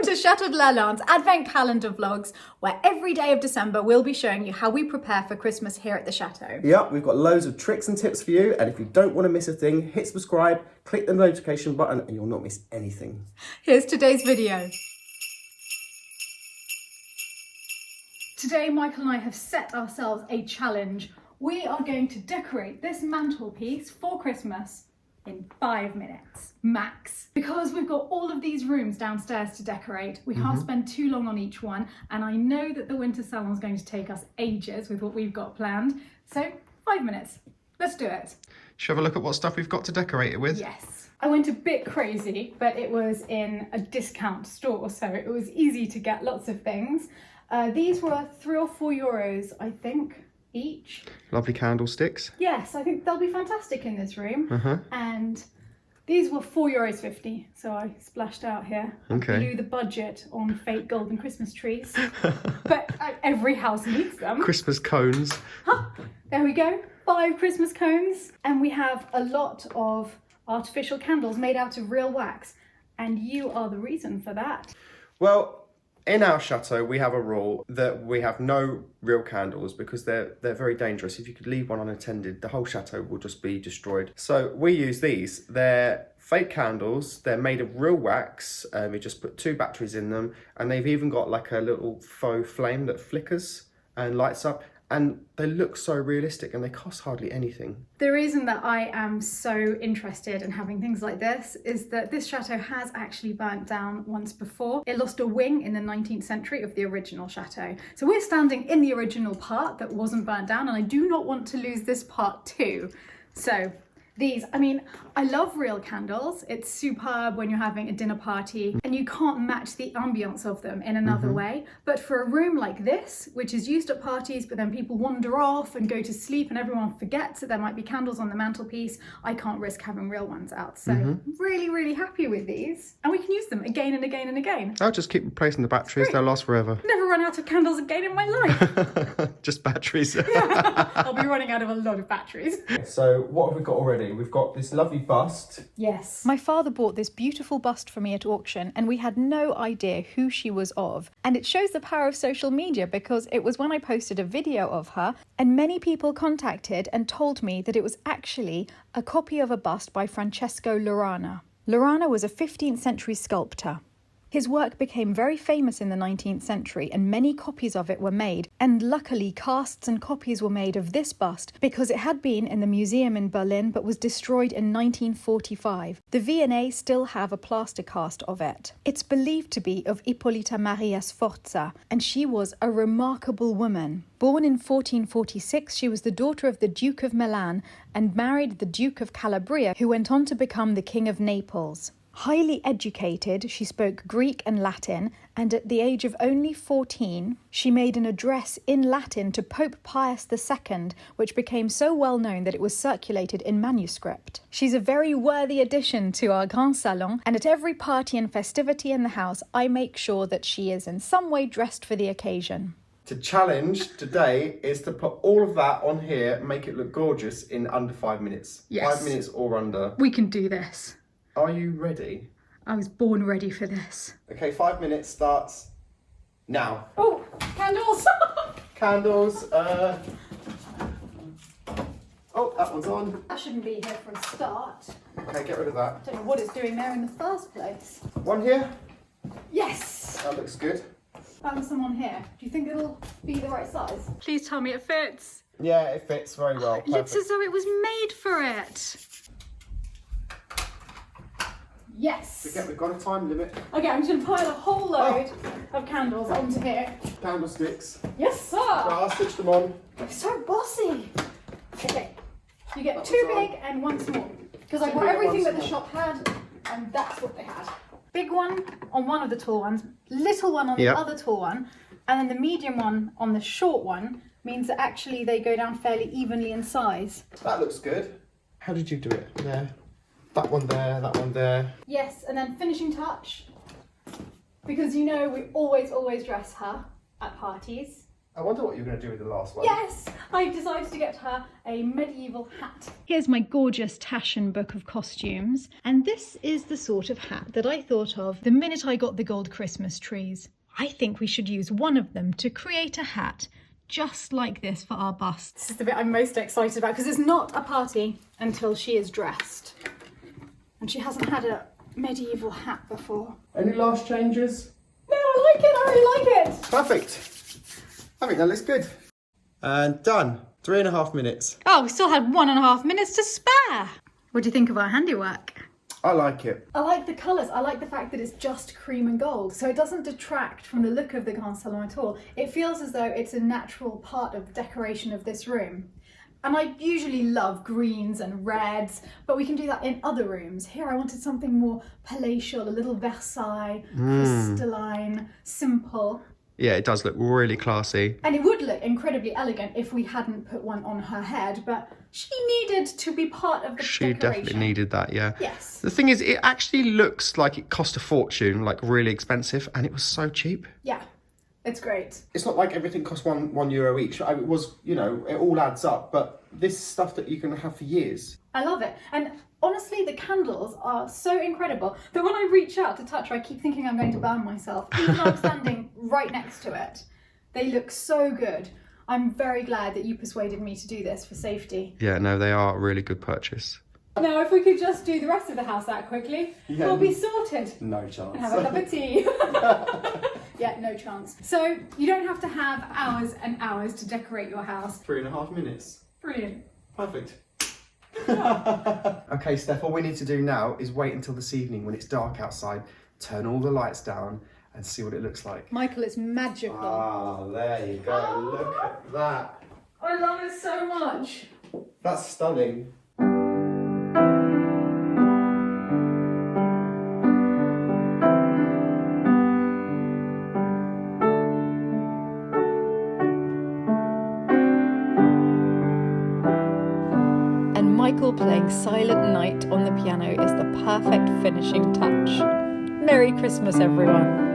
to Chateau de Lalande's Advent Calendar vlogs, where every day of December we'll be showing you how we prepare for Christmas here at the Chateau. Yep, we've got loads of tricks and tips for you, and if you don't want to miss a thing, hit subscribe, click the notification button, and you'll not miss anything. Here's today's video. Today, Michael and I have set ourselves a challenge. We are going to decorate this mantelpiece for Christmas in 5 minutes, max. Because we've got all of these rooms downstairs to decorate, we can't spend too long on each one, and I know that the winter salon is going to take us ages with what we've got planned. So, 5 minutes. Let's do it. Shall we have a look at what stuff we've got to decorate it with? Yes. I went a bit crazy, but it was in a discount store, so it was easy to get lots of things. These were €3 or €4, I think, each. Lovely candlesticks. Yes, I think they'll be fantastic in this room. And these were €4.50, so I splashed out here. Okay. Blew the budget on fake golden Christmas trees, but every house needs them. Christmas cones. Huh, there we go, 5 Christmas cones. And we have a lot of artificial candles made out of real wax, and you are the reason for that. Well, in our chateau, we have a rule that we have no real candles because they're very dangerous. If you could leave one unattended, the whole chateau will just be destroyed. So we use these. They're fake candles. They're made of real wax. We just put 2 batteries in them, and they've even got like a little faux flame that flickers and lights up. And they look so realistic, and they cost hardly anything. The reason that I am so interested in having things like this is that this chateau has actually burnt down once before. It lost a wing in the 19th century of the original chateau. So we're standing in the original part that wasn't burnt down, and I do not want to lose this part too. So these, I mean, I love real candles. It's superb when you're having a dinner party, and you can't match the ambience of them in another way. But for a room like this, which is used at parties, but then people wander off and go to sleep and everyone forgets that there might be candles on the mantelpiece, I can't risk having real ones out. So really, really happy with these. And we can use them again and again and again. I'll just keep replacing the batteries. They'll last forever. Never run out of candles again in my life. Just batteries. I'll be running out of a lot of batteries. So what have we got already? We've got this lovely bust. Yes. My father bought this beautiful bust for me at auction, and we had no idea who she was of. And it shows the power of social media, because it was when I posted a video of her, and many people contacted and told me that it was actually a copy of a bust by Francesco Laurana. Laurana was a 15th century sculptor. His work became very famous in the 19th century, and many copies of it were made. And luckily, casts and copies were made of this bust because it had been in the museum in Berlin but was destroyed in 1945. The V&A still have a plaster cast of it. It's believed to be of Ippolita Maria Sforza, and she was a remarkable woman. Born in 1446, she was the daughter of the Duke of Milan and married the Duke of Calabria, who went on to become the King of Naples. Highly educated, she spoke Greek and Latin, and at the age of only 14, she made an address in Latin to Pope Pius II, which became so well known that it was circulated in manuscript. She's a very worthy addition to our Grand Salon, and at every party and festivity in the house, I make sure that she is in some way dressed for the occasion. The challenge today is to put all of that on here, make it look gorgeous in under 5 minutes. Yes. 5 minutes or under. We can do this. Are you ready? I was born ready for this. Okay, 5 minutes starts now. Oh, candles! Candles. Oh, that one's on. That shouldn't be here for a start. Okay, get rid of that. Don't know what it's doing there in the first place. One here. Yes! That looks good. Found some on here. Do you think it'll be the right size? Please tell me it fits. Yeah, it fits very well. It looks as though it was made for it. Yes. Forget we've got a time limit. Okay, I'm just going to pile a whole load of candles onto here. Candlesticks. Yes, sir. I'll switch them on. You're so bossy. Okay, you get That 2 was on. big and 1 small. Because I Two got big and everything one that the small. shop had, and that's what they had. Big one on one of the tall ones, little one on the other tall one, and then the medium one on the short one means that actually they go down fairly evenly in size. That looks good. How did you do it? There. That one there, that one there. Yes, and then finishing touch, because you know we always dress her at parties. I wonder what you're going to do with the last one. Yes, I decided to get her a medieval hat. Here's my gorgeous Taschen book of costumes, and this is the sort of hat that I thought of the minute I got the gold Christmas trees. I think we should use one of them to create a hat just like this for our bust. This is the bit I'm most excited about because it's not a party until she is dressed. And she hasn't had a medieval hat before. Any last changes? No, I like it, I really like it. Perfect. I think that looks good. And done. 3.5 minutes. Oh, we still had 1.5 minutes to spare. What do you think of our handiwork? I like it. I like the colours. I like the fact that it's just cream and gold, so it doesn't detract from the look of the Grand Salon at all. It feels as though it's a natural part of the decoration of this room. And I usually love greens and reds, but we can do that in other rooms. Here I wanted something more palatial, a little Versailles, crystalline, simple. Yeah, it does look really classy. And it would look incredibly elegant if we hadn't put one on her head, but she needed to be part of the She decoration. definitely needed that, yeah. Yes. The thing is, it actually looks like it cost a fortune, like really expensive, and it was so cheap. Yeah, it's great. It's not like everything costs €1 each. It was, you know, it all adds up, but this is stuff that you can have for years. I love it. And honestly, the candles are so incredible that when I reach out to touch her, I keep thinking I'm going to burn myself, even though I'm standing right next to it. They look so good. I'm very glad that you persuaded me to do this for safety. Yeah, no, they are a really good purchase. Now, if we could just do the rest of the house that quickly, Yeah. we'll be sorted. No chance. And have a cup of tea. Yeah, no chance. So you don't have to have hours and hours to decorate your house. 3.5 minutes. Brilliant. Perfect. Okay, Steph, all we need to do now is wait until this evening when it's dark outside, turn all the lights down and see what it looks like. Michael, it's magical. Ah, there you go. Look at that. I love it so much. That's stunning. And Michael playing Silent Night on the piano is the perfect finishing touch. Merry Christmas, everyone.